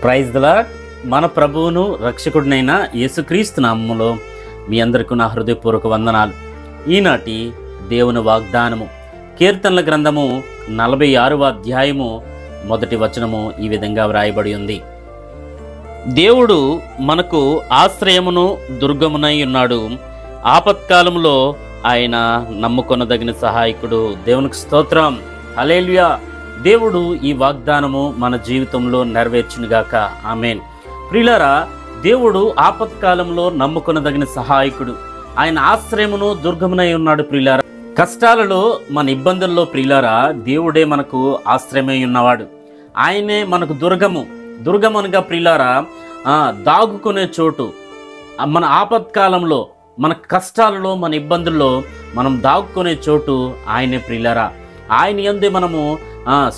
Praise the lord. మన ప్రభువును రక్షకుడినైన యేసుక్రీస్తు నామములో మీ అందరికీ నా హృదయపూర్వక వందనాలు. ఈనాటి దేవుని వాగ్దానము కీర్తనల గ్రంథము 46వ అధ్యాయము 1వ వచనము ఈ విధంగా వ్రాయబడి ఉంది. దేవుడు మనకు ఆశ్రయమును దుర్గమునై ఉన్నాడు, ఆపత్కాలములో ఆయన నమ్ముకొనదగిన సహాయకుడు. దేవునికి స్తోత్రం, హల్లెలూయా. దేవుడు ఈ వాగ్దానము మన జీవితంలో నెరవేర్చునుగాక, ఆమేన్. ప్రియులారా, దేవుడు ఆపత్కాలంలో నమ్ముకొనదగిన సహాయకుడు, ఆయన ఆశ్రయమును దుర్గమునై ఉన్నాడు. ప్రియులారా, కష్టాలలో మన ఇబ్బందుల్లో ప్రియులారా దేవుడే మనకు ఆశ్రయమై ఉన్నవాడు. ఆయనే మనకు దుర్గమనగా ప్రియులారా దాగుకునే చోటు. మన ఆపత్కాలంలో, మన కష్టాలలో, మన ఇబ్బందుల్లో మనం దాగుకునే చోటు ఆయనే ప్రియులారా. ఆయన యందే మనము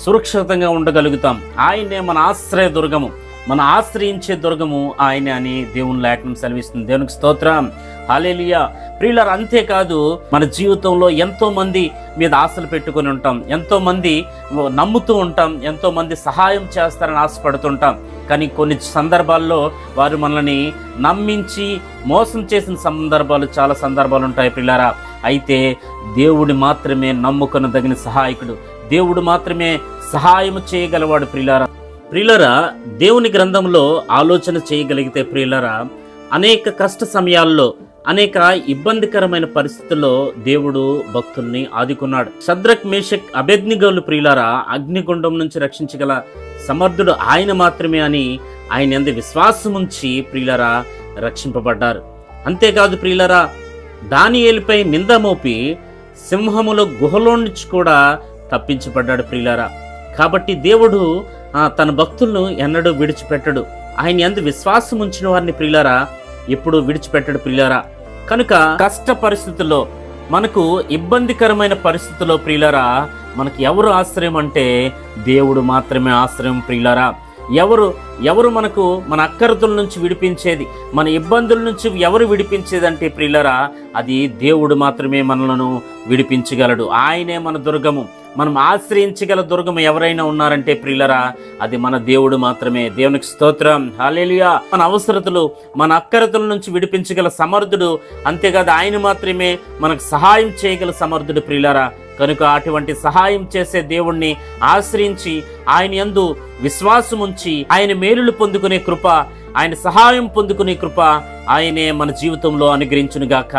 సురక్షితంగా ఉండగలుగుతాం. ఆయనే మన ఆశ్రయ దుర్గము, మన ఆశ్రయించే దుర్గము ఆయనే అని దేవుని లేఖనం సెలవిస్తుంది. దేవునికి స్తోత్రం, హల్లెలూయా. ప్రియులారా, అంతేకాదు మన జీవితంలో ఎంతో మంది మీద ఆశలు పెట్టుకొని ఉంటాం, ఎంతో మంది నమ్ముతూ ఉంటాం, ఎంతో మంది సహాయం చేస్తారని ఆశపడుతుంటాం. కానీ కొన్ని సందర్భాల్లో వారు మనల్ని నమ్మించి మోసం చేసిన చాలా సందర్భాలు ఉంటాయి ప్రియులారా. అయితే దేవుడు మాత్రమే నమ్ముకొనదగిన సహాయకుడు, దేవుడు మాత్రమే సహాయం చేయగలవాడు. ప్రియులారా, దేవుని గ్రంథంలో ఆలోచన చేయగలిగితే ప్రియులారా, అనేక కష్ట సమయాల్లో, అనేక ఇబ్బందికరమైన పరిస్థితుల్లో దేవుడు భక్తుల్ని ఆదుకున్నాడు. షద్రక్, మేషక్, అబేద్నెగోలు ప్రియులారా అగ్నిగుండం నుంచి రక్షించగల సమర్థుడు ఆయన మాత్రమే అని ఆయన యందు విశ్వాసం ఉంచి ప్రియులారా రక్షింపబడ్డారు. అంతేకాదు ప్రియులారా, దానియేలుపై నింద మోపి సింహముల గుహలో నుంచి కూడా తప్పించబడ్డాడు ప్రియులారా. కాబట్టి దేవుడు తన భక్తులను ఎన్నడూ విడిచిపెట్టడు. ఆయన యందు విశ్వాసం ఉంచిన వారిని ప్రియులారా ఎప్పుడు విడిచిపెట్టడు ప్రియులారా. కనుక కష్ట పరిస్థితుల్లో, మనకు ఇబ్బందికరమైన పరిస్థితుల్లో ప్రియులారా మనకి ఎవరు ఆశ్రయం అంటే దేవుడు మాత్రమే ఆశ్రయం ప్రియులారా. ఎవరు మనకు మన అక్కరతుల నుంచి విడిపించేది, మన ఇబ్బందుల నుంచి ఎవరు విడిపించేది అంటే ప్రియులారా అది దేవుడు మాత్రమే మనలను విడిపించగలడు. ఆయనే మన దుర్గము. మనం ఆశ్రయించగల దుర్గము ఎవరైనా ఉన్నారంటే ప్రియులారా అది మన దేవుడు మాత్రమే. దేవునికి స్తోత్రం, హల్లెలూయా. మన అవసరతలు, మన అక్కరతుల నుంచి విడిపించగల సమర్థుడు, అంతేకాదు ఆయన మాత్రమే మనకు సహాయం చేయగల సమర్థుడు ప్రియులారా. కనుక అటువంటి సహాయం చేసే దేవుణ్ణి ఆశ్రయించి ఆయన యందు విశ్వాసం ఉంచి ఆయన మేలులు పొందుకునే కృప, ఆయన సహాయం పొందుకునే కృప ఆయనే మన జీవితంలో అనుగ్రహించునుగాక,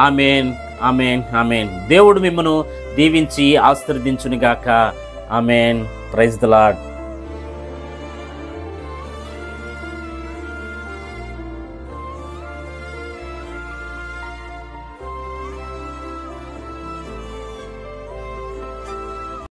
ఆమేన్, ఆమేన్, ఆమేన్. దేవుడు మిమ్మను దీవించి ఆశీర్వదించునుగాక, ఆమేన్. Praise the lord.